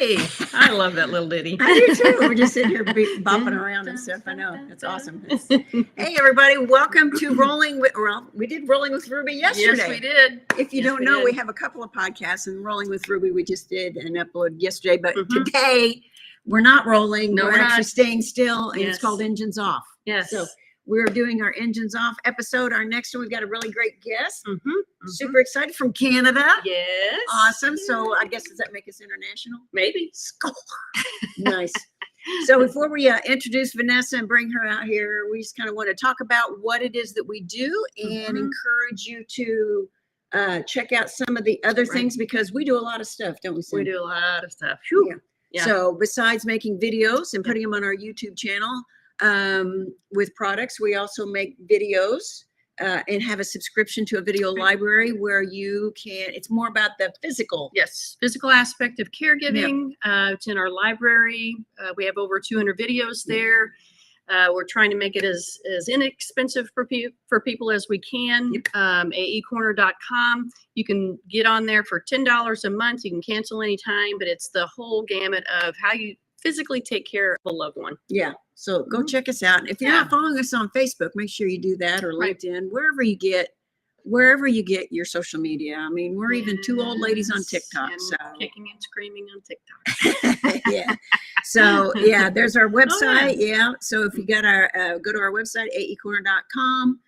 Hey, I love that little ditty. I do too. We're just sitting here bopping around and stuff. I know. That's awesome. Hey, everybody. Welcome to Rolling with, well, we did Rolling with Ruby yesterday. Yes, we did. If you don't know, we have a couple of podcasts, and Rolling with Ruby we just did an upload yesterday. But today, we're not rolling. No, we're actually not. staying still, and Yes. it's called Engines Off. Yes. So we're doing our Engines Off episode. Our next one, we've got a really great guest. Super excited, from Canada. Yes. Awesome. So I guess, does that make us international? Maybe. Score. Nice. So before we introduce Vanessa and bring her out here, we just kind of want to talk about what it is that we do and encourage you to check out some of the other things, because we do a lot of stuff, don't we, Sam? We do a lot of stuff. Yeah. So besides making videos and putting them on our YouTube channel with products, we also make videos and have a subscription to a video library where you can, it's more about the physical. Yes, physical aspect of caregiving. It's in our library. We have over 200 videos there. We're trying to make it as inexpensive for people as we can. AEcorner.com. You can get on there for $10 a month. You can cancel anytime, but it's the whole gamut of how you physically take care of a loved one. Yeah. So go check us out. If you're not following us on Facebook, make sure you do that, or LinkedIn, wherever you get your social media. I mean, we're even two old ladies on TikTok. And so kicking and screaming on TikTok. Yeah. So there's our website. So if you got our go to our website, aecorner.com.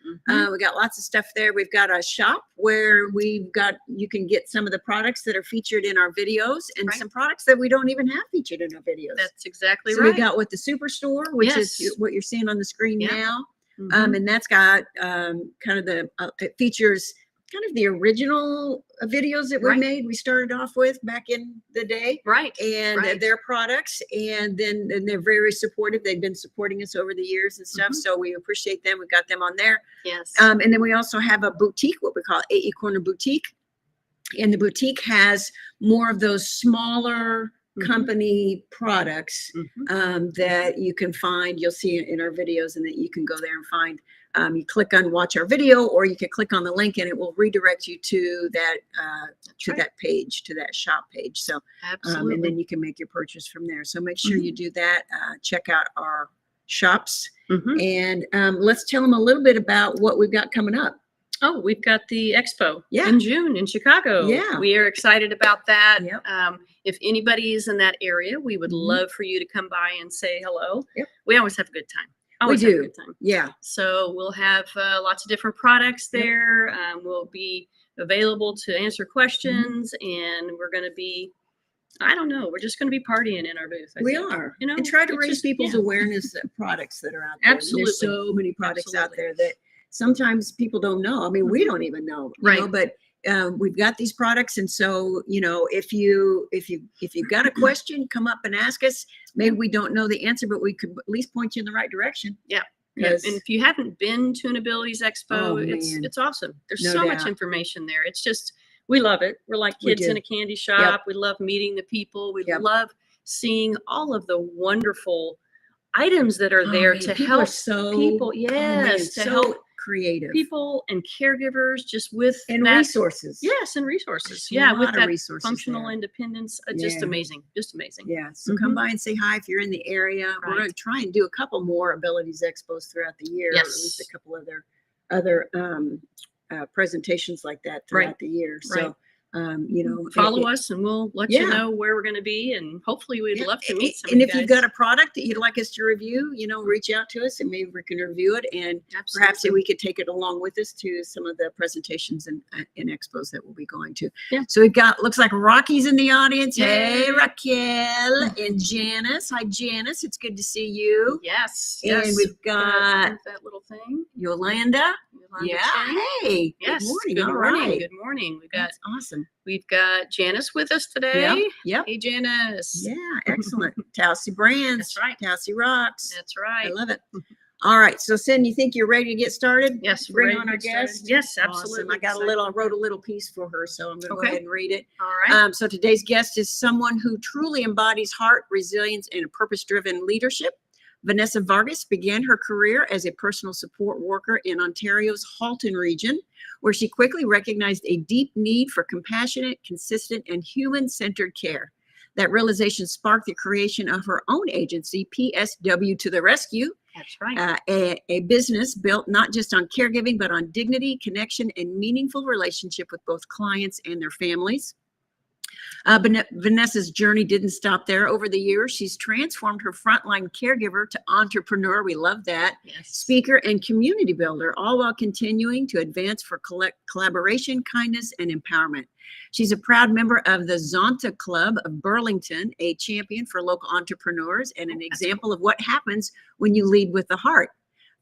We got lots of stuff there. We've got a shop where you can get some of the products that are featured in our videos, and some products that we don't even have featured in our videos. That's exactly so right. We got with the Superstore, which is what you're seeing on the screen now. And that's got kind of it features kind of the original videos that we made. We started off with back in the day. And their products. And then they're very supportive. They've been supporting us over the years and stuff. So we appreciate them. We've got them on there. Yes. And then we also have a boutique, what we call AE Corner Boutique. And the boutique has more of those smaller company products that you can find. You'll see it in our videos, and that you can go there and find. You click on watch our video, or you can click on the link and it will redirect you to that that page, to that shop page. So and then you can make your purchase from there. So make sure you do that. Check out our shops, and let's tell them a little bit about what we've got coming up. Oh, we've got the expo in June in Chicago. We are excited about that. If anybody is in that area, we would love for you to come by and say hello. We always have a good time. We do. Have a good time. Yeah. So we'll have lots of different products there. We'll be available to answer questions, and we're going to be, I don't know, we're just going to be partying in our booth. We are. You know, and try to raise people's awareness of products that are out there. Absolutely. There's so many products out there that sometimes people don't know. I mean, we don't even know, you know, but we've got these products. And so, you know, if you've got a question, come up and ask us. Maybe we don't know the answer, but we could at least point you in the right direction. And if you haven't been to an Abilities Expo, it's awesome. There's so much information there. It's just, we love it. We're like kids in a candy shop. We love meeting the people. We love seeing all of the wonderful items that are there to help people. To help creative people and caregivers, just with resources. And resources. With that resources functional independence. Just amazing. Just amazing. So come by and say hi if you're in the area. We're going to try and do a couple more Abilities Expos throughout the year. Or at least a couple other presentations like that throughout the year. So you know, follow us and we'll let you know where we're going to be, and hopefully we'd love to meet some of you you guys. If you've got a product that you'd like us to review, you know, reach out to us and maybe we can review it, and perhaps we could take it along with us to some of the presentations and expos that we'll be going to. So we've got, looks like Rocky's in the audience. Hey Raquel and Janice. Hi Janice, it's good to see you. And we've got that little thing, Yolanda. Hey. Yes. Good morning. Good morning. Good morning. That's awesome. We've got Janice with us today. Hey, Janice. Excellent. Towsy Brands. That's right. Towsy Rocks. That's right. I love it. All right. So, Cindy, you think you're ready to get started? Yes. Bring on our guest. Yes, absolutely. Awesome. I wrote a little piece for her, so I'm going to go ahead and read it. All right. So today's guest is someone who truly embodies heart, resilience, and a purpose-driven leadership. Vanessa Vargas began her career as a personal support worker in Ontario's Halton region, where she quickly recognized a deep need for compassionate, consistent, and human-centered care. That realization sparked the creation of her own agency, PSW to the Rescue. That's right. A business built not just on caregiving, but on dignity, connection, and meaningful relationship with both clients and their families. Vanessa's journey didn't stop there. Over the years, she's transformed her frontline caregiver to entrepreneur. We love that. Yes. Speaker and community builder, all while continuing to advance for collaboration, kindness, and empowerment. She's a proud member of the Zonta Club of Burlington, a champion for local entrepreneurs and an example of what happens when you lead with the heart.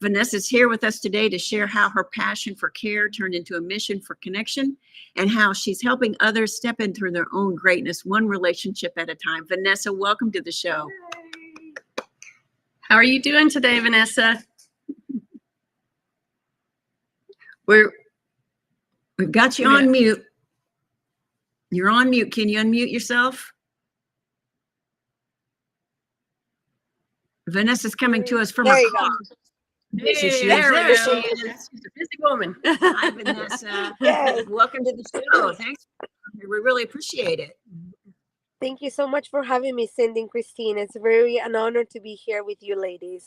Vanessa's here with us today to share how her passion for care turned into a mission for connection and how she's helping others step into their own greatness, one relationship at a time. Vanessa, welcome to the show. Hi. How are you doing today, Vanessa? We've got you on mute. You're on mute. Can you unmute yourself? Vanessa's coming to us from her car. Hey, She's there she is. She's a busy woman. Hi, Vanessa. Yes. Welcome to the show. Thanks. We really appreciate it. Thank you so much for having me, Cindy and Christine. It's very an honor to be here with you ladies.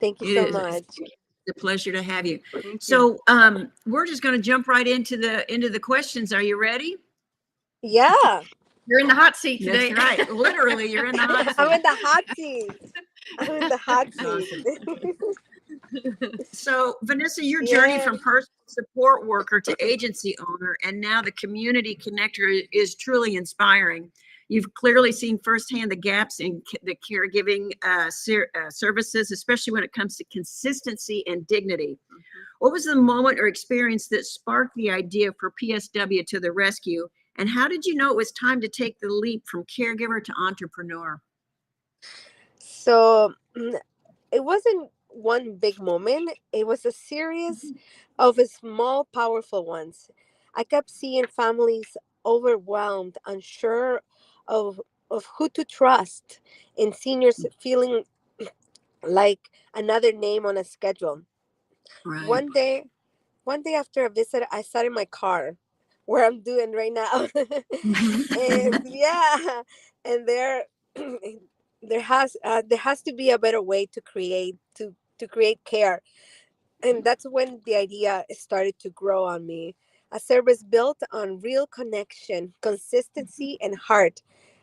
Thank you so much. It's a pleasure to have you. Thank you. So we're just going to jump right into the questions. Are you ready? Yeah. You're in the hot seat today. That's right. Literally, you're in the hot seat. I'm in the hot seat. I'm in the hot seat. So, Vanessa, your journey from personal support worker to agency owner and now the community connector is truly inspiring. You've clearly seen firsthand the gaps in the caregiving services, especially when it comes to consistency and dignity. What was the moment or experience that sparked the idea for PSW to the Rescue? And how did you know it was time to take the leap from caregiver to entrepreneur? So it wasn't one big moment. It was a series of small, powerful ones. I kept seeing families overwhelmed, unsure of who to trust, and seniors feeling like another name on a schedule. Right. One day after a visit, I sat in my car, where I'm doing right now, and and there has to be a better way to create care, and that's when the idea started to grow on me. A service built on real connection, consistency, and heart.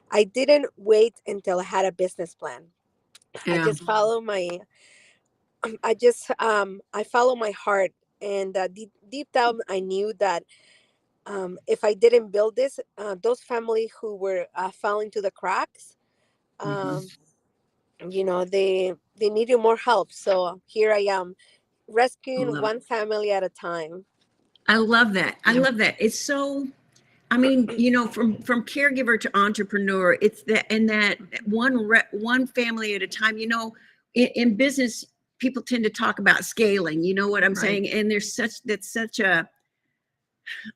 I didn't wait until I had a business plan. Yeah. I just follow my I follow my heart, and deep down I knew that if I didn't build this, those families who were falling to the cracks, they needed more help. So here I am, rescuing one family at a time. I love that. I love that. It's so, I mean, from caregiver to entrepreneur, it's that, and that one family at a time. In business, people tend to talk about scaling. You know what I'm saying? And there's such a,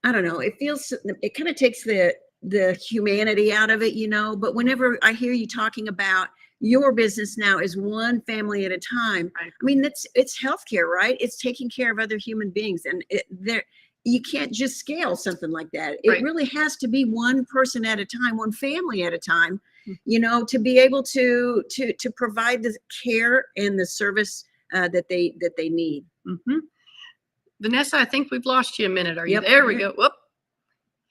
I don't know. It kind of takes the humanity out of it, But whenever I hear you talking about your business now is one family at a time, I mean, it's healthcare, right? It's taking care of other human beings, and you can't just scale something like that. It really has to be one person at a time, one family at a time, to be able to provide the care and the service that they need. Vanessa, I think we've lost you a minute. Are you there? We go. Whoop.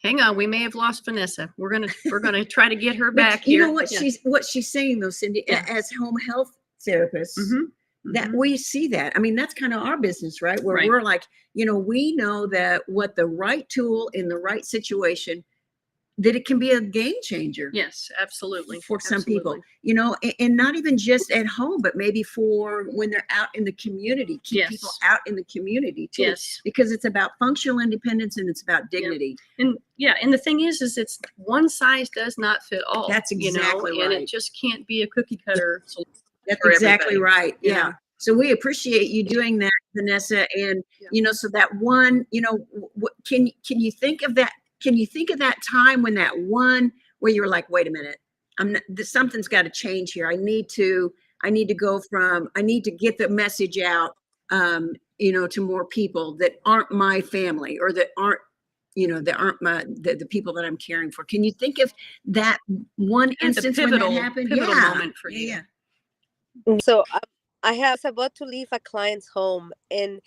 Hang on. We may have lost Vanessa. We're gonna try to get her back here. You know what she's saying though, Cindy, as home health therapists, that we see that. I mean, that's kind of our business, right? Where we're like, we know that what the right tool in the right situation, that it can be a game changer. Yes, absolutely. For some people, and not even just at home, but maybe for when they're out in the community, keep people out in the community too. Yes. Because it's about functional independence and it's about dignity. And the thing is it's one size does not fit all. That's exactly right. And it just can't be a cookie cutter solution. That's exactly right. Yeah. So we appreciate you doing that, Vanessa. And, so that one, can you think of that? Can you think of that time when that one where you were like, wait a minute, something's got to change here. I need to get the message out, to more people that aren't my family or that aren't, that aren't the people that I'm caring for. Can you think of that one instance when that happened? Pivotal moment for you. Yeah. So I was about to leave a client's home, and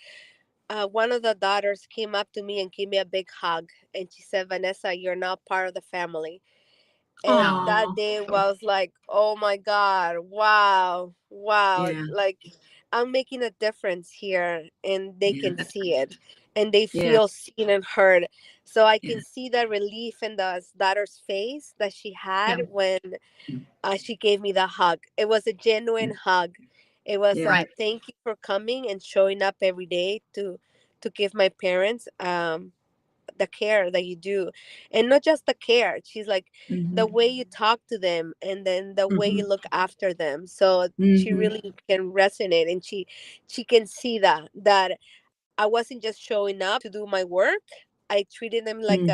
one of the daughters came up to me and gave me a big hug, and she said, "Vanessa, you're now part of the family." And that day was like, oh my God, wow. Yeah. Like, I'm making a difference here, and they can see it, and they feel seen and heard. So I can see the relief in the daughter's face that she had when she gave me the hug. It was a genuine hug. It was thank you for coming and showing up every day to give my parents the care that you do. And not just the care, she's like, the way you talk to them, and then the way you look after them. So she really can resonate, and she can see that I wasn't just showing up to do my work. I treated them like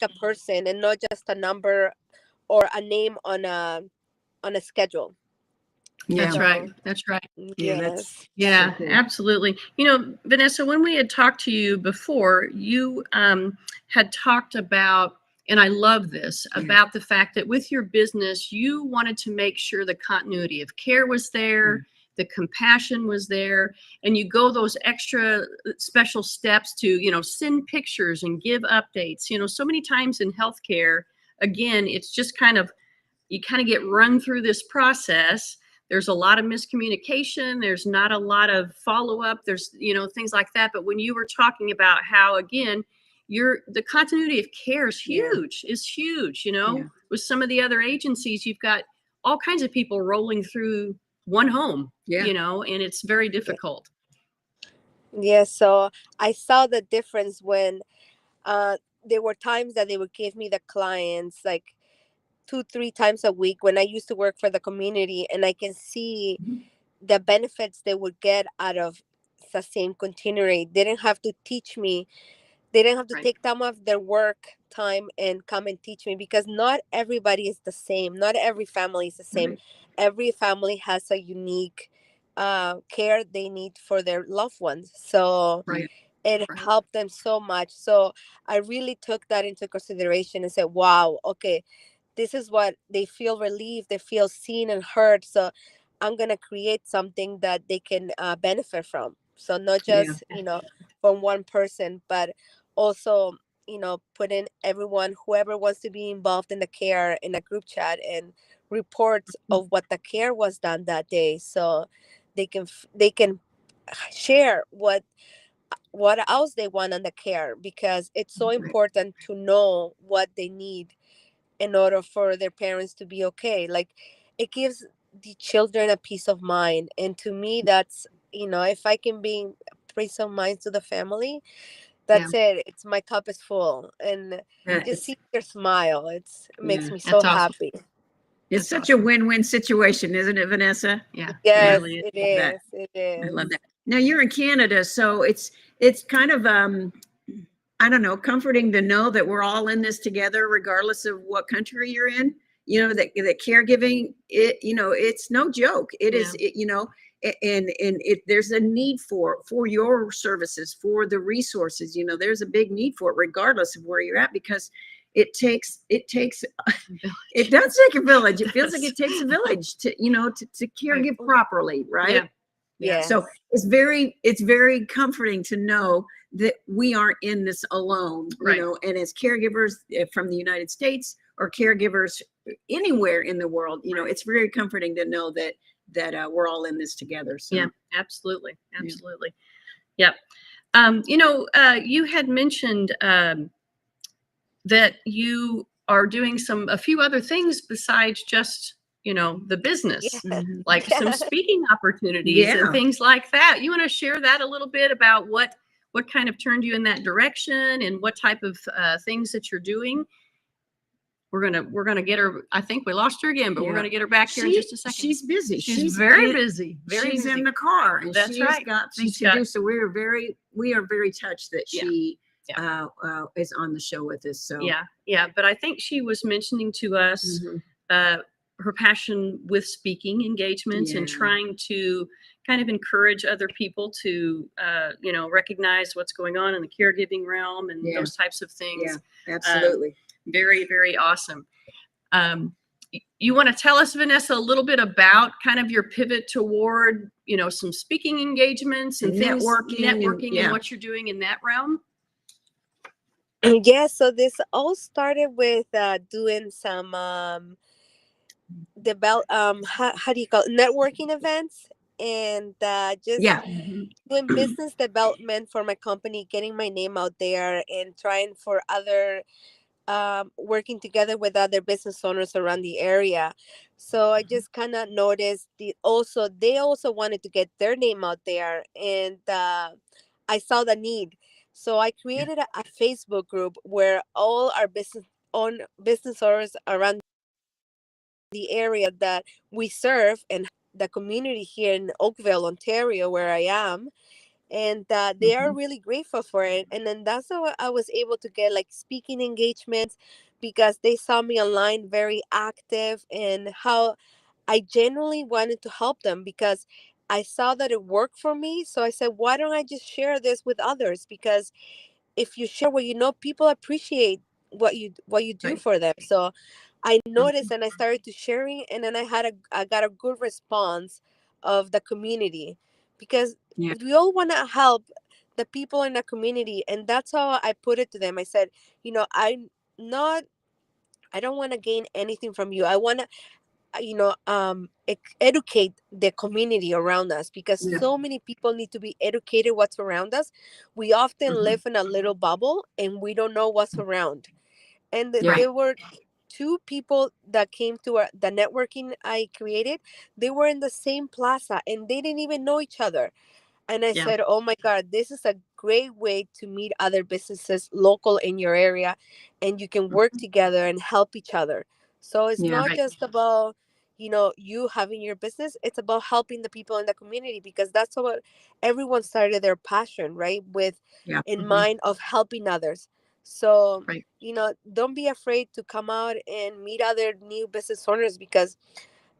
a person, and not just a number or a name on a schedule. That's right. That's right. Yes. Yeah, absolutely. Vanessa, when we had talked to you before, you had talked about, and I love this, about the fact that with your business, you wanted to make sure the continuity of care was there, the compassion was there, and you go those extra special steps to, send pictures and give updates. So many times in healthcare, again, it's just you kind of get run through this process. There's a lot of miscommunication. There's not a lot of follow-up. There's, things like that. But when you were talking about how, again, the continuity of care is huge, with some of the other agencies, you've got all kinds of people rolling through one home, and it's very difficult. Yeah. So I saw the difference when there were times that they would give me the clients like 2-3 times a week when I used to work for the community, and I can see the benefits they would get out of the same continuity. They didn't have to teach me. They didn't have to take time off their work time and come and teach me, because not everybody is the same. Not every family is the same. Every family has a unique care they need for their loved ones. So it helped them so much. So I really took that into consideration and said, wow, okay, this is what they feel relieved, they feel seen and heard. So I'm going to create something that they can benefit from. So not just, from one person, but also, put in everyone, whoever wants to be involved in the care, in a group chat, and reports of what the care was done that day. So they can share what else they want on the care, because it's so important to know what they need in order for their parents to be okay. Like, it gives the children a peace of mind. And to me, that's, if I can bring peace of mind to the family, that's it. It's my cup is full. And just see their smile. It makes me so happy. It's such a win-win situation, isn't it, Vanessa? Yeah. Yes, Really it is. It is. I love that. Now you're in Canada, so it's kind of I don't know, comforting to know that we're all in this together, regardless of what country you're in. That caregiving, it's no joke. It is, and there's a need for your services, for the resources. There's a big need for it, regardless of where you're at, because it does take a village. It feels like it takes a village to caregive properly, right? Yeah. So it's very comforting to know that we aren't in this alone, and as caregivers from the United States or caregivers anywhere in the world, it's very comforting to know that we're all in this together. So. Yeah, absolutely. Absolutely. Yeah. You had mentioned that you are doing a few other things besides just the business, like some speaking opportunities and things like that. You want to share that a little bit about what kind of turned you in that direction, and what type of things that you're doing? We're gonna get her. I think we lost her again, but we're gonna get her back here in just a second. She's busy. She's very busy. She's in the car, and That's right. Got things to do. So we are very touched that she is on the show with us. So yeah. But I think she was mentioning to us her passion with speaking engagements and trying to kind of encourage other people to, recognize what's going on in the caregiving realm and those types of things. Yeah, absolutely. Very, very awesome. You want to tell us, Vanessa, a little bit about kind of your pivot toward, some speaking engagements and things, networking and what you're doing in that realm? Yeah, so this all started with doing some how do you call it? Networking events, and just doing business development for my company, getting my name out there, and trying for other working together with other business owners around the area. So I just kind of noticed they also wanted to get their name out there, and I saw the need. So I created a Facebook group where all our business owners around the area that we serve and the community here in Oakville, Ontario, where I am, and they are really grateful for it. And then that's how I was able to get like speaking engagements, because they saw me online very active, and how I genuinely wanted to help them, because I saw that it worked for me. So I said, why don't I just share this with others? Because if you share what you know, people appreciate what you do for them. So I noticed, and I started to sharing, and then I got a good response of the community, because we all want to help the people in the community. And that's how I put it to them. I said, I don't want to gain anything from you. I want to educate the community around us, because so many people need to be educated what's around us. We often live in a little bubble, and we don't know what's around. And there were two people that came to the networking I created. They were in the same plaza, and they didn't even know each other. And I said, oh my God, this is a great way to meet other businesses local in your area, and you can work together and help each other. So it's not just about, you having your business. It's about helping the people in the community, because that's what everyone started their passion, right? With in mind of helping others. So, don't be afraid to come out and meet other new business owners, because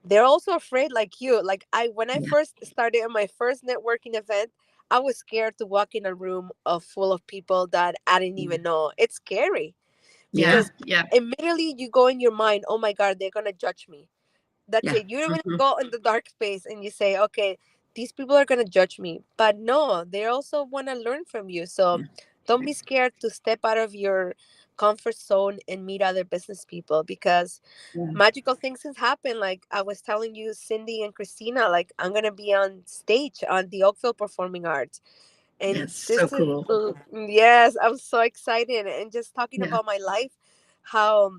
they're also afraid like you. Like when I first started on my first networking event, I was scared to walk in a room full of people that I didn't even know. It's scary, because immediately you go in your mind, oh my God, they're gonna judge me. That's it. You don't even go in the dark space and you say, okay, these people are gonna judge me. But no, they also want to learn from you. So don't be scared to step out of your comfort zone and meet other business people, because magical things has happened. Like I was telling you, Cindy and Christina, like I'm gonna be on stage on the Oakville Performing Arts, and That's this so is cool. yes, I'm so excited. And just talking about my life, how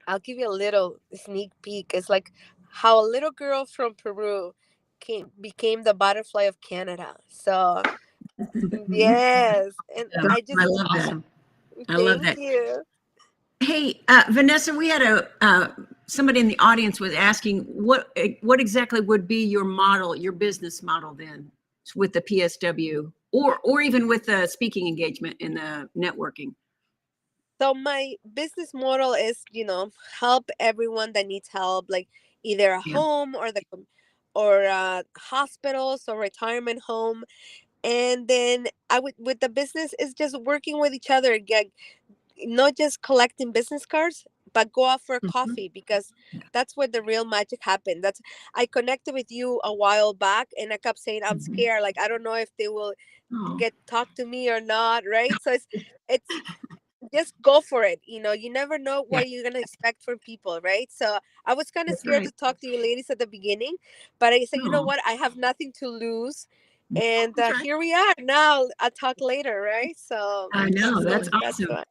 I'll give you a little sneak peek. It's like how a little girl from Peru became the butterfly of Canada. So yes, and I just I love that. I love thank that. you. Hey, Vanessa, we had somebody in the audience was asking what exactly would be your model, your business model then with the PSW, or even with the speaking engagement in the networking. So my business model is, help everyone that needs help, like either a home or hospitals or retirement home. And then I would with the business is just working with each other, not just collecting business cards, but go out for a coffee, because that's where the real magic happened. I connected with you a while back, and I kept saying I'm scared, like I don't know if they will talk to me or not, right? So it's just go for it. You never know what you're gonna expect from people, right? So I was kind of scared to talk to you ladies at the beginning, but I said, you know what, I have nothing to lose, and here we are now. I'll talk later, right? So I know that's awesome. why.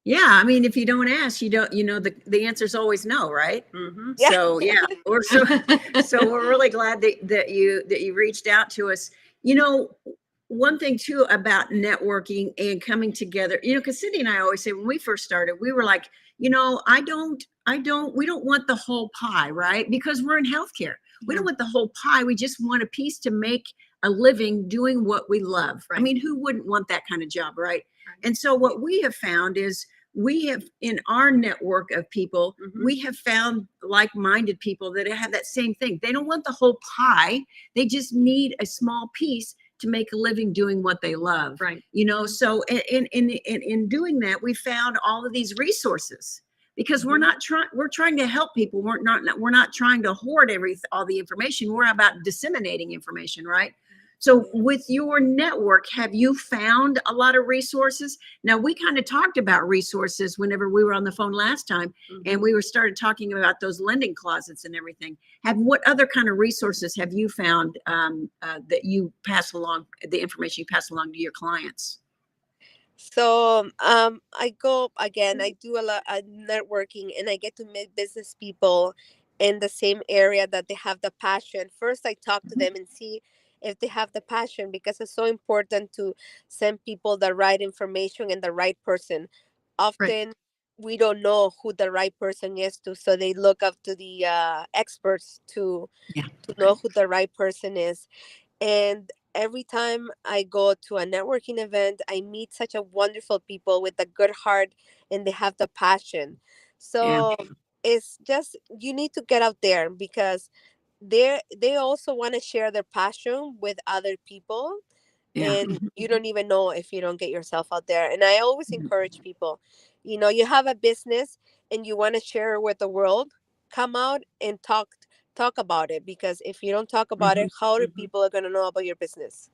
Yeah, I mean, if you don't ask, you don't. The answer is always no, right? Yeah. So so we're really glad that you reached out to us. One thing too about networking and coming together, because Cindy and I always say when we first started, we were like, we don't want the whole pie, right? Because we're in healthcare. We don't want the whole pie. We just want a piece to make a living doing what we love. Right. I mean, who wouldn't want that kind of job, right? And so what we have found is we have in our network of people, we have found like-minded people that have that same thing. They don't want the whole pie. They just need a small piece to make a living doing what they love. Right. You know, so in doing that, we found all of these resources because we're trying to help people. We're not trying to hoard all the information. We're about disseminating information, right? So with your network, have you found a lot of resources? Now, we kind of talked about resources whenever we were on the phone last time, and we started talking about those lending closets and everything. What other kind of resources have you found that you pass along, the information you pass along to your clients? So I go again, I do a lot of networking, and I get to meet business people in the same area that they have the passion. First, I talk to them and see if they have the passion, because it's so important to send people the right information and the right person. Often we don't know who the right person is to, so they look up to the experts to know who the right person is. And every time I go to a networking event, I meet such a wonderful people with a good heart, and they have the passion. So it's just, you need to get out there, because they also want to share their passion with other people. And you don't even know if you don't get yourself out there. And I always encourage people, you have a business and you want to share with the world, come out and talk about it, because if you don't talk about it, how are people going to know about your business?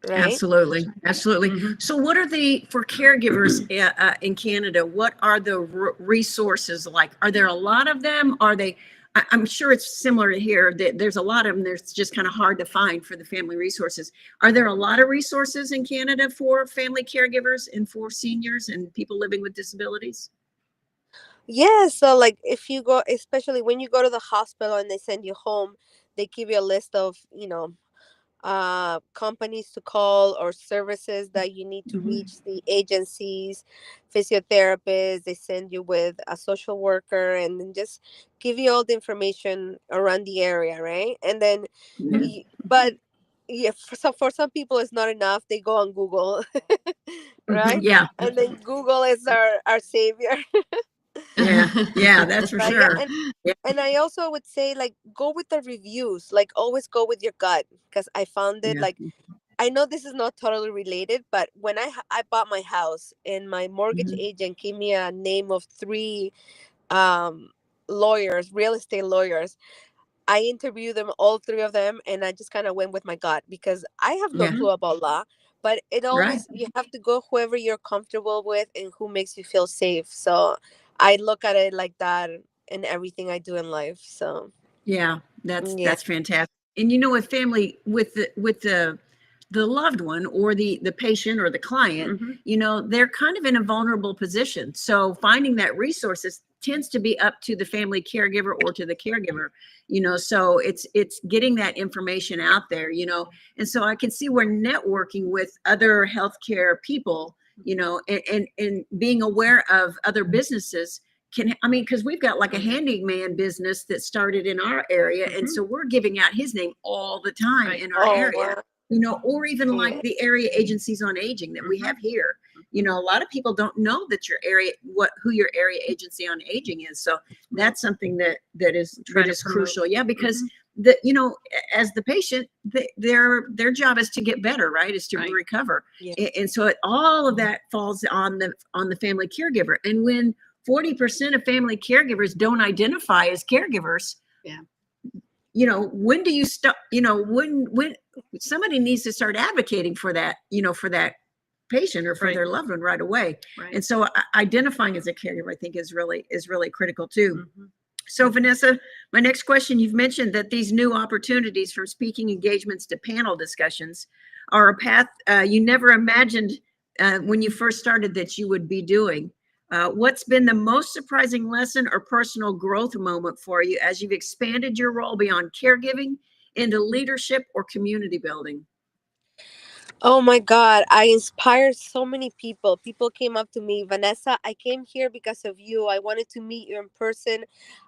Right? Absolutely. So what are for caregivers in Canada, what are the resources like? Are there a lot of them? I'm sure it's similar to here. There's a lot of them. There's just kind of hard to find for the family resources. Are there a lot of resources in Canada for family caregivers and for seniors and people living with disabilities? Yeah. So like, if you go, especially when you go to the hospital and they send you home, they give you a list of, companies to call or services that you need to reach, the agencies, physiotherapists. They send you with a social worker, and then just give you all the information around the area, right? And then but yeah, for some people it's not enough. They go on Google. Right? And then Google is our savior. That's for Right? sure. And I also would say, like, go with the reviews. Like, always go with your gut, because I found it, like, I know this is not totally related, but when I bought my house, and my mortgage agent gave me a name of 3 lawyers, real estate lawyers. I interviewed them, all 3 of them, and I just kind of went with my gut, because I have no clue about law. But it always, you have to go whoever you're comfortable with and who makes you feel safe. So I look at it like that in everything I do in life. So that's fantastic. And with family, with the loved one or the patient or the client, they're kind of in a vulnerable position. So finding that resources tends to be up to the family caregiver or to the caregiver, so it's getting that information out there, and so I can see where networking with other healthcare people, and being aware of other businesses because we've got like a handyman business that started in our area, and so we're giving out his name all the time in our area. Or even like the area agencies on aging that we have here. A lot of people don't know that who your area agency on aging is. So that's something that is crucial. Yeah, because as the patient, their job is to get better, right? Is to recover. And so all of that falls on the family caregiver. And when 40% of family caregivers don't identify as caregivers, when do you stop? When somebody needs to start advocating for that, for that patient or for their loved one right away. And so identifying as a caregiver, I think, is really critical too. So Vanessa, my next question, you've mentioned that these new opportunities, from speaking engagements to panel discussions, are a path you never imagined when you first started that you would be doing. What's been the most surprising lesson or personal growth moment for you as you've expanded your role beyond caregiving into leadership or community building? Oh my God, I inspired so many people. People came up to me, Vanessa, I came here because of you. I wanted to meet you in person.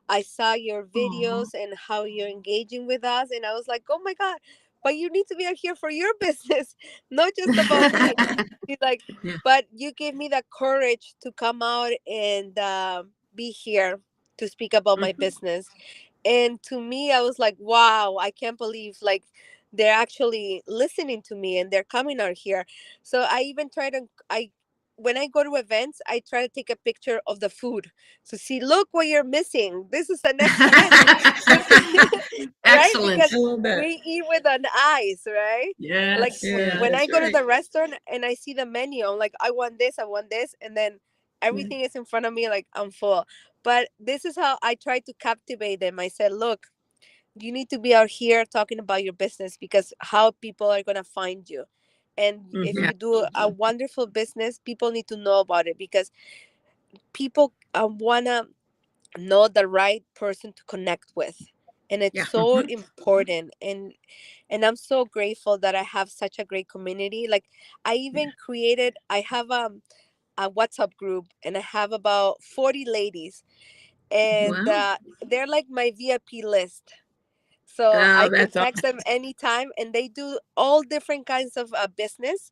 I saw your videos and how you're engaging with us. And I was like, oh my God, but you need to be out here for your business, not just about mine. She's like, Yeah. but you gave me the courage to come out and be here to speak about my business. And to me, I was like, wow, I can't believe like they're actually listening to me and they're coming out here. So I even try to, when I go to events, I try to take a picture of the food to see, look what you're missing. This is an extra this. Right? Excellent. Because we eat with an eyes, right? Like Yes. when I that's go to right. the restaurant and I see the menu, I'm like, I want this, and then everything is in front of me, like I'm full. But this is how I try to captivate them. I said, look, you need to be out here talking about your business, because how people are going to find you. And if Mhm. you do a wonderful business, people need to know about it, because people want to know the right person to connect with. And it's so important. And I'm so grateful that I have such a great community. Like I even created, I have a WhatsApp group, and I have about 40 ladies, and Wow. they're like my VIP list. So Oh, I can that's text them anytime, and they do all different kinds of business.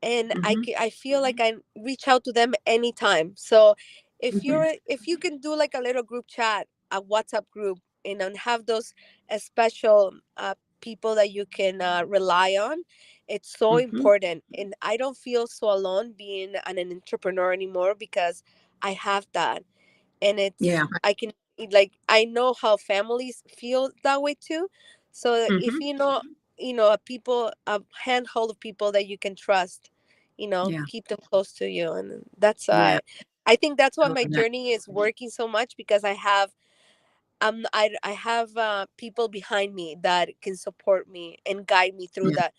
And awesome. I feel like I reach out to them anytime. So Mhm. if you can do like a little group chat, a WhatsApp group, and have those special people that you can rely on, it's so important. And I don't feel so alone being an entrepreneur anymore, because I have that. And it's, Yeah. I can, like, I know how families feel that way too. So if Mhm. a people, a handful of people that you can trust, Yeah. keep them close to you. And that's Yeah. I think that's I why love my that. journey is working so much, because I have I have people behind me that can support me and guide me through Yeah. that.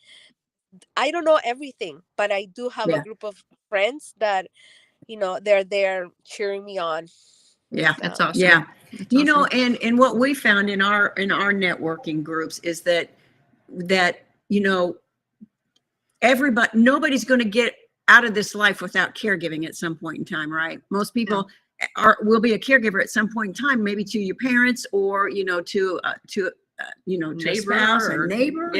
I don't know everything, but I do have a Yeah. group of friends that they're there cheering me on. Yeah. That's So awesome. Yeah. That's You know, awesome. and what we found in our networking groups is that you know, everybody, nobody's going to get out of this life without caregiving at some point in time, right? Most people will be a caregiver at some point in time, maybe to your parents, or to to a spouse, a neighbor,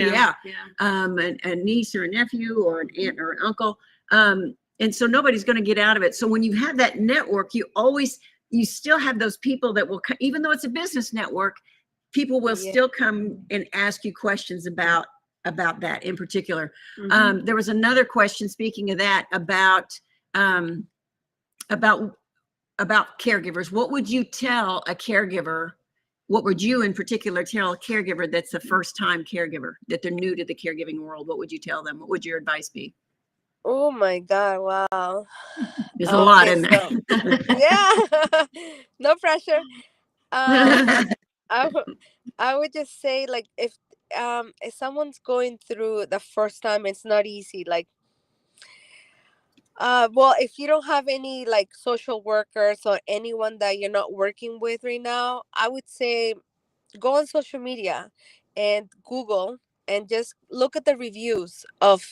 a niece or a nephew, or an aunt or an uncle. And so nobody's going to get out of it. So when you have that network, you still have those people that will, even though it's a business network, people will yeah. still come and ask you questions about that in particular. Mhm. There was another question, speaking of that, um, about caregivers. What would you tell a caregiver? What would you in particular tell a caregiver that's a first time caregiver, that they're new to the caregiving world? What would you tell them? What would your advice be? Oh my God! Wow. There's a lot Okay, in so there. yeah, no pressure. I w- I would just say, like, if someone's going through the first time, it's not easy. Like, well, if you don't have any like social workers or anyone that you're not working with right now, I would say go on social media and Google and just look at the reviews of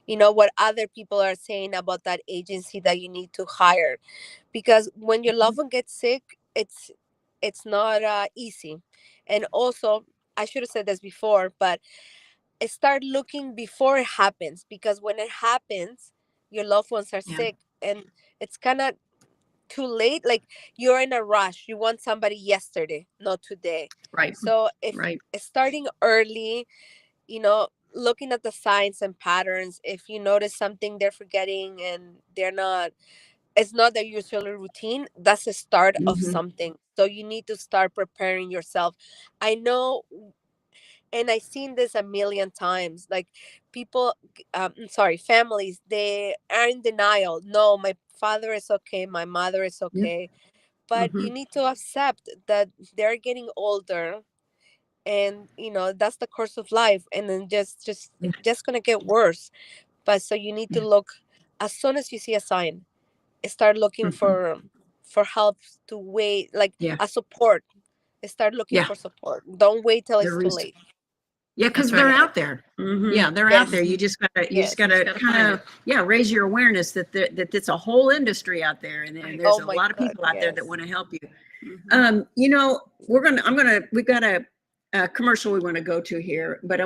what other people are saying about that agency that you need to hire, because when your loved one gets sick, it's not easy. And also, I should have said this before, but start looking before it happens, because when it happens, your loved ones are Yeah. sick, and it's kind of too late. Like, you're in a rush, you want somebody yesterday, not today. Right. So if Right. starting early, looking at the signs and patterns, if you notice something they're forgetting and it's not their usual routine, that's a start of Mm-hmm. something. So you need to start preparing yourself. I know, and I've seen this a million times. Like, people, sorry, families, they are in denial. No, my father is okay, my mother is Yeah. okay. But Mhm. you need to accept that they're getting older, and that's the course of life, and then Yeah. just gonna get worse. But so you need to Yeah. look as soon as you see a sign, start looking Mhm. for help, to wait, like Yeah. a support. Start looking Yeah. for support, don't wait till it's There too is. late. Yeah, That's because they're right. out there. Mhm. Yeah, they're out there. Yes, You just yes. gotta Gotta kind find of, it. raise your awareness that it's a whole industry out there, and then there's Oh a my lot of God, people out there that yes. want to help you. Mhm. We've got commercial we want to go to here, but I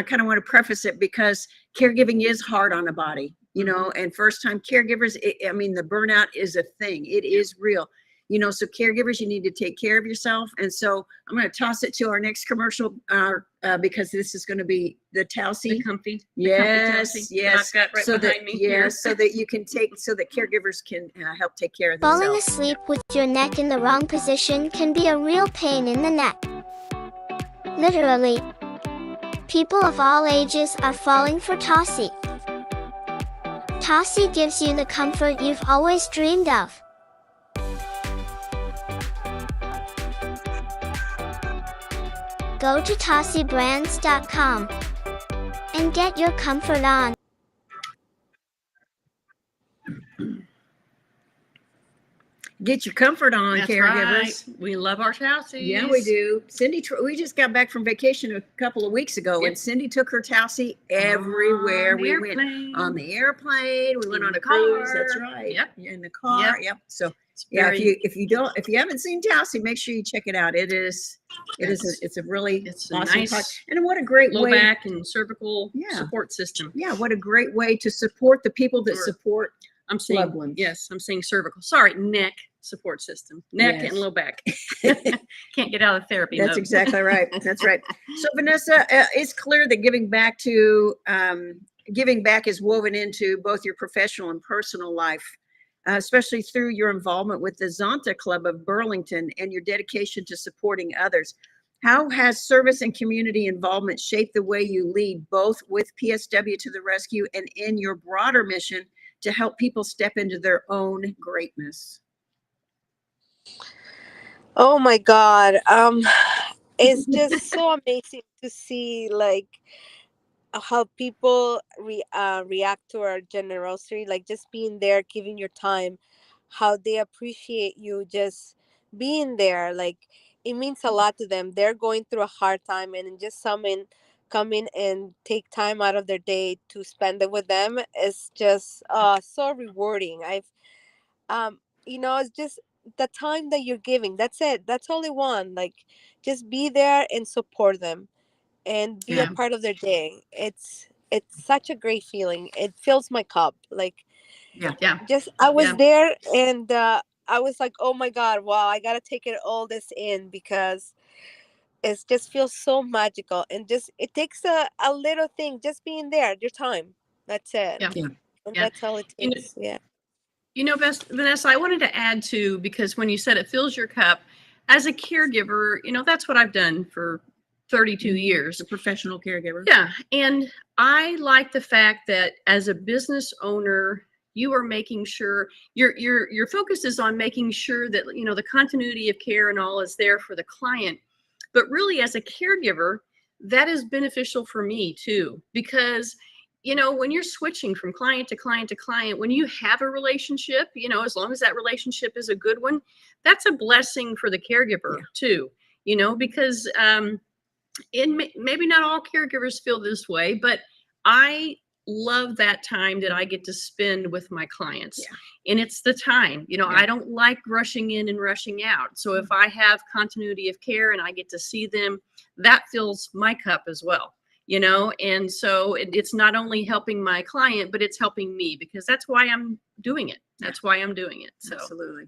kind of want to preface it because caregiving is hard on the body, you know, and first time caregivers, the burnout is a thing. It is real, you know, so caregivers, you need to take care of yourself. And so I'm going to toss it to our next commercial because this is going to be the Towsy. The comfy. Yes, Towsy yes. that I've got right so behind that, me here. so that you can so that caregivers can help take care of Falling themselves. asleep with your neck in the wrong position can be a real pain in the neck. Literally. People of all ages are falling for Towsy. Towsy gives you the comfort you've always dreamed of. Go to TowsyBrands.com and get your comfort on. Get your comfort on, That's caregivers. right. We love our Towsies. Yeah, we do. Cindy, we just got back from vacation a couple of weeks ago, Yep. and Cindy took her Towsy everywhere we went. On the airplane, we went on a cruise. That's right. Yep. In the car. Yep. So yeah, if you haven't seen Towsy, make sure you check it out. It's a really awesome nice product. And what a great low way. back and cervical support system. Yeah, what a great way to support the people that support I'm saying loved ones. Yes, I'm saying cervical. Sorry, neck support system. Neck and low back. Can't get out of therapy. That's exactly right. That's right. So Vanessa, it's clear that giving back is woven into both your professional and personal life, especially through your involvement with the Zonta Club of Burlington and your dedication to supporting others. How has service and community involvement shaped the way you lead, both with PSW to the Rescue and in your broader mission to help people step into their own greatness? Oh my God. It's just so amazing to see like how people react to our generosity, like just being there, giving your time, how they appreciate you just being there. Like it means a lot to them. They're going through a hard time, and just come in and take time out of their day to spend it with them is just so rewarding. It's just the time that you're giving. That's it. That's all they want. Like just be there and support them and be a part of their day. It's such a great feeling. It fills my cup. Like just I was there, and I was like, oh my God, wow, I gotta take all this in, because it just feels so magical. And just it takes a little thing, just being there, your time. That's it. And that's all it takes. Vanessa, I wanted to add too, because when you said it fills your cup, as a caregiver, that's what I've done for 32 years. A professional caregiver. Yeah. And I like the fact that as a business owner, you are making sure your focus is on making sure that, the continuity of care and all is there for the client. But really, as a caregiver, that is beneficial for me too, because when you're switching from client to client to client, when you have a relationship, as long as that relationship is a good one, that's a blessing for the caregiver too, because maybe not all caregivers feel this way, but I love that time that I get to spend with my clients. And it's the time, I don't like rushing in and rushing out. So if I have continuity of care and I get to see them, that fills my cup as well. And so it's not only helping my client, but it's helping me, because that's why I'm doing it. That's why I'm doing it. So absolutely.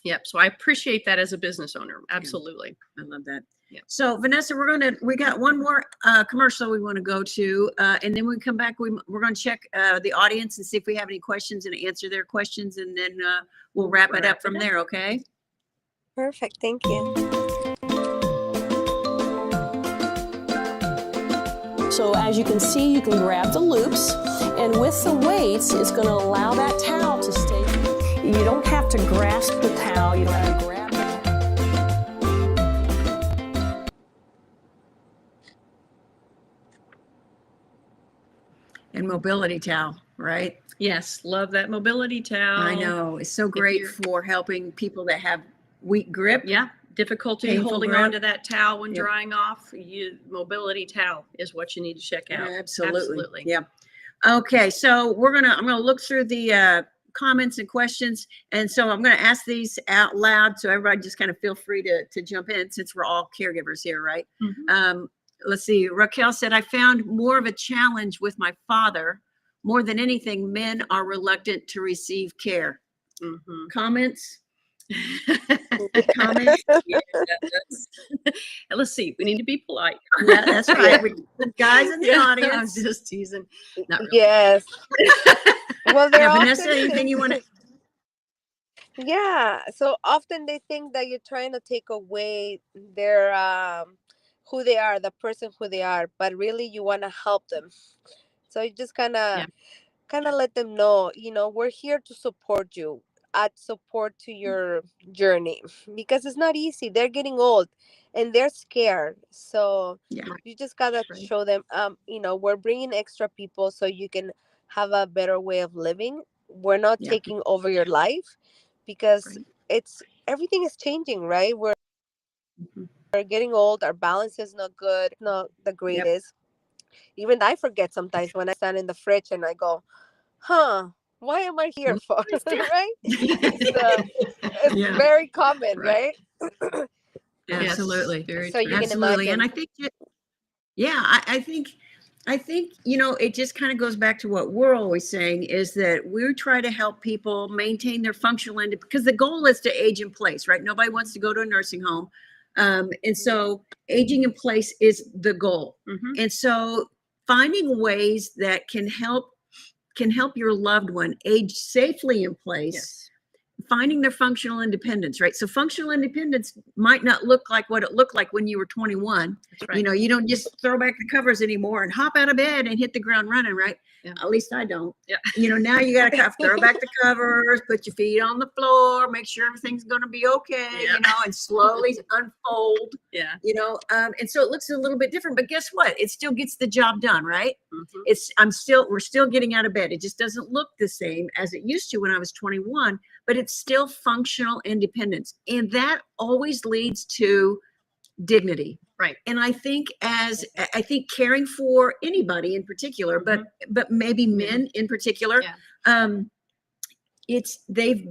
Yep. So I appreciate that as a business owner. Absolutely. I love that. Yep. So Vanessa, we got one more commercial we want to go to, and then when we come back, we're going to check the audience and see if we have any questions and answer their questions, and then we'll wrap it up from there. Okay. Perfect. Thank you. So as you can see, you can grab the loops, and with the weights, it's going to allow that towel to stay. You don't have to grasp the towel. You don't have to grab it. And mobility towel, right? Yes. Love that mobility towel. I know. It's so great for helping people that have weak grip. Yeah. Difficulty holding onto that towel when drying off. Mobility towel is what you need to check out. Absolutely. Yeah. Okay. So I'm going to look through the comments and questions. And so I'm going to ask these out loud. So everybody just kind of feel free to jump in, since we're all caregivers here, right? Let's see. Raquel said, I found more of a challenge with my father. More than anything, men are reluctant to receive care. Comments? Comments? Yeah, let's see. We need to be polite. Yeah, that's right. Guys in the I'm audience. just teasing. Not really. Yes. Well, they're Yeah, Vanessa, often anything you want to? Yeah. So often they think that you're trying to take away their who they are, the person who they are, but really you want to help them. So you just kind of let them know, we're here to support you, add support to your journey, because it's not easy. They're getting old and they're scared. So you just gotta show them, we're bringing extra people so you can have a better way of living. We're not taking over your life, because everything is changing, right? We're getting old. Our balance is not good, not the greatest. Even I forget sometimes when I stand in the fridge and I go, why am I here for? Right? So it's very common, right? Absolutely. Very So true. you can Absolutely. imagine. And I think, I think, it just kind of goes back to what we're always saying, is that we try to help people maintain their functional end, because the goal is to age in place, right? Nobody wants to go to a nursing home. And so aging in place is the goal. And so finding ways that can help your loved one age safely in place, finding their functional independence, right? So functional independence might not look like what it looked like when you were 21. That's right. You don't just throw back the covers anymore and hop out of bed and hit the ground running, right? At least I don't. Now you got to throw back the covers, put your feet on the floor, make sure everything's going to be okay, and slowly unfold. And so it looks a little bit different, but guess what? It still gets the job done, right? We're still getting out of bed. It just doesn't look the same as it used to when I was 21, but it's still functional independence. And that always leads to dignity. Right. And I think caring for anybody in particular, but maybe men in particular, they've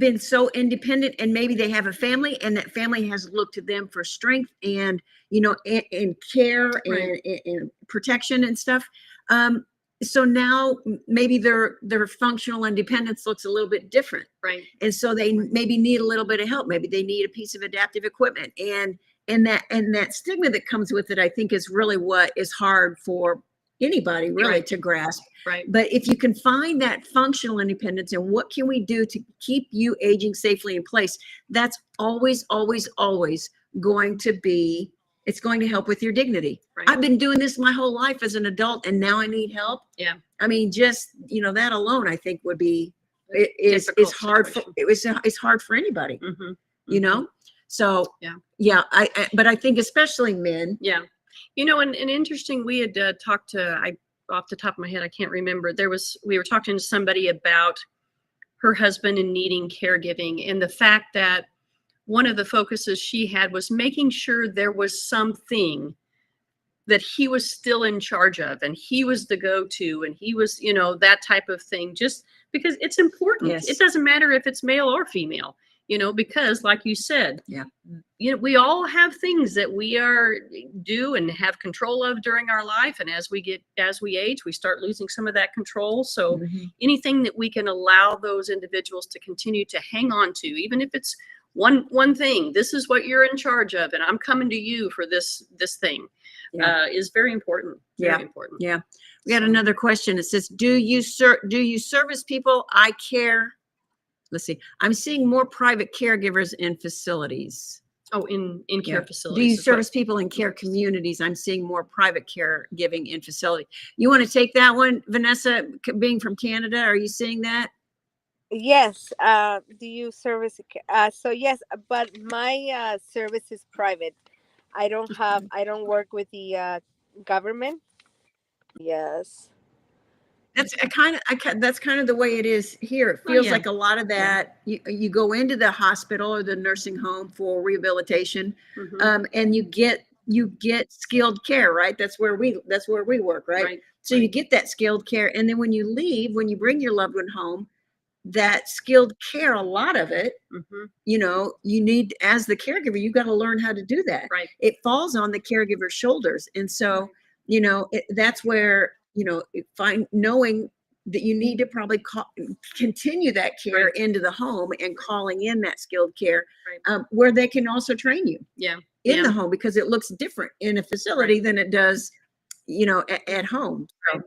been so independent, and maybe they have a family, and that family has looked to them for strength and and care and protection and stuff. So now maybe their functional independence looks a little bit different. Right. And so they maybe need a little bit of help. Maybe they need a piece of adaptive equipment, and that stigma that comes with it, I think, is really what is hard for anybody really to grasp. Right. But if you can find that functional independence and what can we do to keep you aging safely in place, that's always, always, always going to be, it's going to help with your dignity. Right. I've been doing this my whole life as an adult, and now I need help. Yeah. I mean, just, that alone, I think would be, it's hard for, it's hard for anybody, So, but I think especially men. Yeah. And interesting, we had talked to, off the top of my head, I can't remember. We were talking to somebody about her husband and needing caregiving, and the fact that one of the focuses she had was making sure there was something that he was still in charge of, and he was the go-to, and he was, that type of thing, just because it's important. Yes. It doesn't matter if it's male or female, because like you said, we all have things that we do and have control of during our life. And as we age, we start losing some of that control. So anything that we can allow those individuals to continue to hang on to, even if it's one thing, this is what you're in charge of, and I'm coming to you for this thing, is very important. Very important. Yeah. We got another question. It says, do you service people? I care. Let's see. I'm seeing more private caregivers in facilities. Oh, in care facilities. Do you service people in care communities? I'm seeing more private caregiving in facility. You want to take that one, Vanessa, being from Canada? Are you seeing that? Yes. Do you service? So yes, but my service is private. I don't work with the government. Yes. That's that's kind of the way it is here. It feels like a lot of that. You go into the hospital or the nursing home for rehabilitation, and you get skilled care, right? That's where we work, right? So you get that skilled care, and then when you leave, when you bring your loved one home, that skilled care, a lot of it, Mm-hmm. you know, you need, as the caregiver, you got to learn how to do that. Right. It falls on the caregiver's shoulders. And so, you know, that's where, you know, knowing that you need to probably continue that care Right. into the home and calling in that skilled care, Right. where they can also train you Yeah. in the home, because it looks different in a facility than it does, you know, at home. So,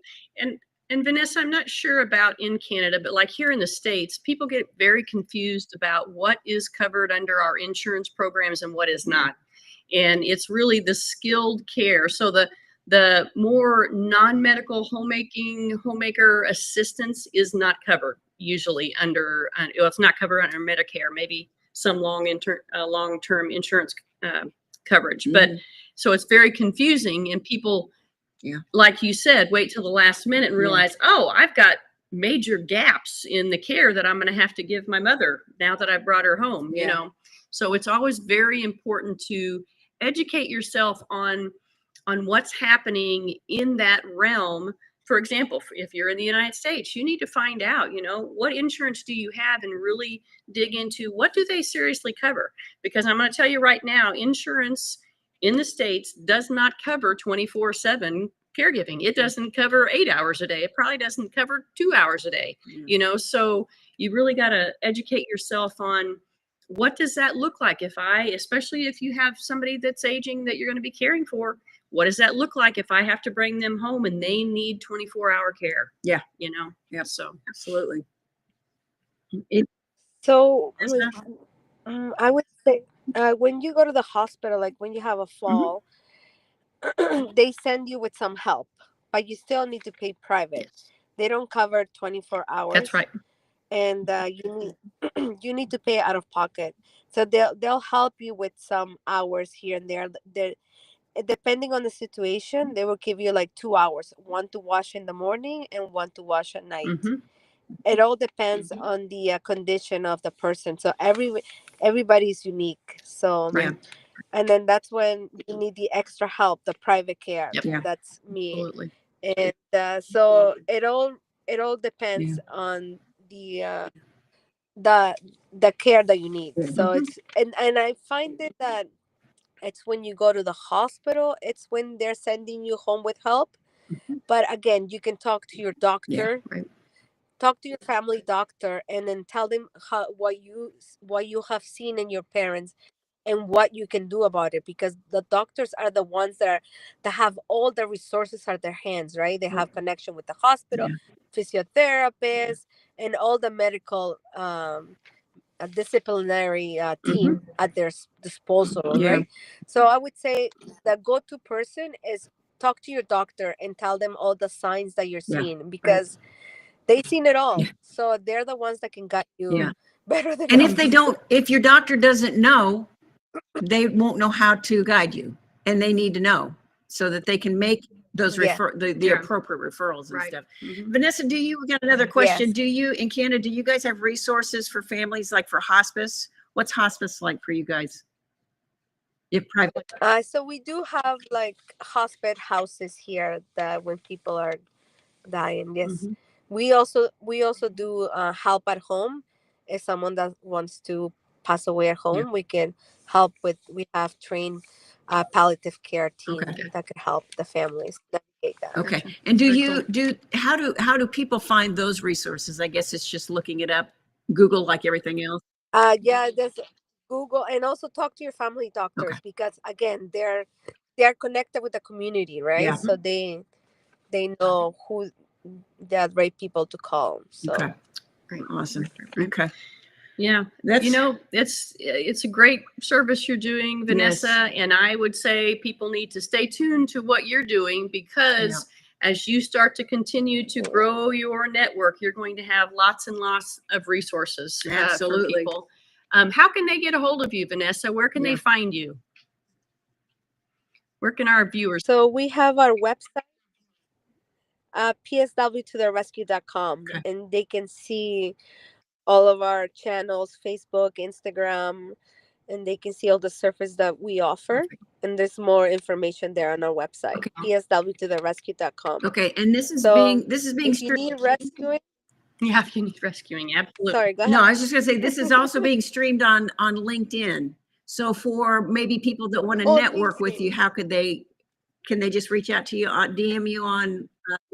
And Vanessa, I'm not sure about in Canada, but like here in the States, people get very confused about what is covered under our insurance programs and what is not. And it's really the skilled care. So the more non-medical homemaker assistance is not covered usually under, it's not covered under Medicare, maybe some long-term insurance coverage. But so it's very confusing, and people, like you said, wait till the last minute and realize, oh, I've got major gaps in the care that I'm going to have to give my mother now that I've brought her home, you know? So it's always very important to educate yourself on what's happening in that realm. For example, if you're in the United States, you need to find out, you know, what insurance do you have, and really dig into what do they seriously cover? Because I'm going to tell you right now, insurance in the States does not cover 24/7 caregiving. It doesn't cover 8 hours a day. It probably doesn't cover 2 hours a day, you know? So you really got to educate yourself on what does that look like especially if you have somebody that's aging that you're going to be caring for. What does that look like if I have to bring them home and they need 24-hour care? Yeah. You know? Yeah. So Absolutely. So I would say when you go to the hospital, like when you have a fall, they send you with some help, but you still need to pay private. They don't cover 24 hours. That's right. And you need to pay out of pocket. So they'll help you with some hours here and there. Depending on the situation, they will give you like 2 hours, one to wash in the morning and one to wash at night. It all depends on the condition of the person. So everybody's unique. So and then that's when you need the extra help, the private care. That's me. Absolutely. And so it all depends on the care that you need. So it's and I find it that it's when you go to the hospital, it's when they're sending you home with help. But again, you can talk to your doctor, talk to your family doctor, and then tell them what you have seen in your parents and what you can do about it, because the doctors are the ones that have all the resources at their hands, right? They have connection with the hospital, physiotherapists, and all the medical a disciplinary team at their disposal, right? So I would say the go-to person is talk to your doctor and tell them all the signs that you're seeing, because they've seen it all. So they're the ones that can guide you better than And us. if your doctor doesn't know, they won't know how to guide you, and they need to know so that they can make those the appropriate referrals and stuff. Vanessa, we got another question. Do you, in Canada, do you guys have resources for families, like for hospice? What's hospice like for you guys? So we do have like hospice houses here that when people are dying, we also do help at home. If someone that wants to pass away at home, we can help with. We have trained palliative care team that could help the families navigate that. Okay. And how do people find those resources? I guess it's just looking it up, Google, like everything else. There's Google, and also talk to your family doctors, because again, they're connected with the community, right? So they know who the right people to call. So Awesome. Okay. Yeah, it's a great service you're doing, Vanessa. And I would say people need to stay tuned to what you're doing, because as you start to continue to grow your network, you're going to have lots and lots of resources for people. How can they get a hold of you, Vanessa? Where can they find you? Where can our viewers? So we have our website, pswtotherescue.com, and they can see all of our channels, Facebook, Instagram, and they can see all the service that we offer. And there's more information there on our website, pswtotherescue.com. Okay, and this is being if you need rescuing, Yeah, if you need rescuing, absolutely. Sorry, go ahead. No, I was just gonna say, this is also being streamed on LinkedIn. So for maybe people that want to Oh, network with amazing. you, can they just reach out to you, DM you on?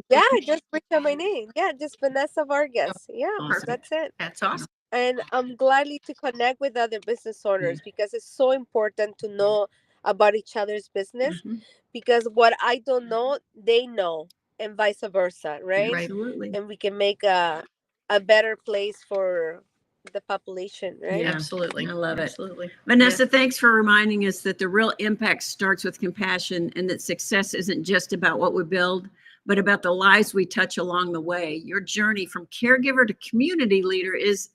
Yeah, just reach out my name. Yeah, just Vanessa Vargas. Yeah, Awesome. that's it. That's awesome. And I'm gladly to connect with other business owners because it's so important to know about each other's business, because what I don't know, they know, and vice versa, right? Absolutely. And we can make a better place for the population, right? Yeah. Absolutely. I love it. Absolutely. Vanessa, thanks for reminding us that the real impact starts with compassion, and that success isn't just about what we build, but about the lives we touch along the way. Your journey from caregiver to community leader is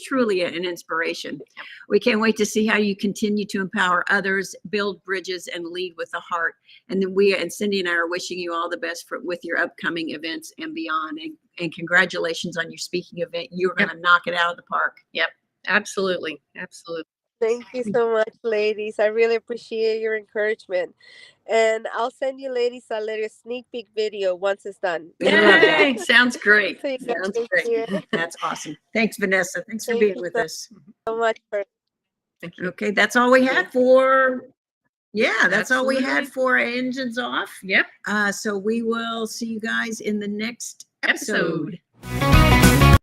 truly an inspiration. We can't wait to see how you continue to empower others, build bridges, and lead with the heart. And then and Cindy and I are wishing you all the best with your upcoming events and beyond. And congratulations on your speaking event. You're going to knock it out of the park. Yep. Absolutely. Absolutely. Thank you so much, ladies. I really appreciate your encouragement. And I'll send you ladies a little sneak peek video once it's done. We love that. Yay, sounds great. So you guys Sounds can great. see it. That's awesome. Thanks, Vanessa. Thanks for Thank being you with us. so much for Thank you. Okay, that's all we had for, that's all we had Absolutely. for Engines Off. Yep. So we will see you guys in the next episode. Episode.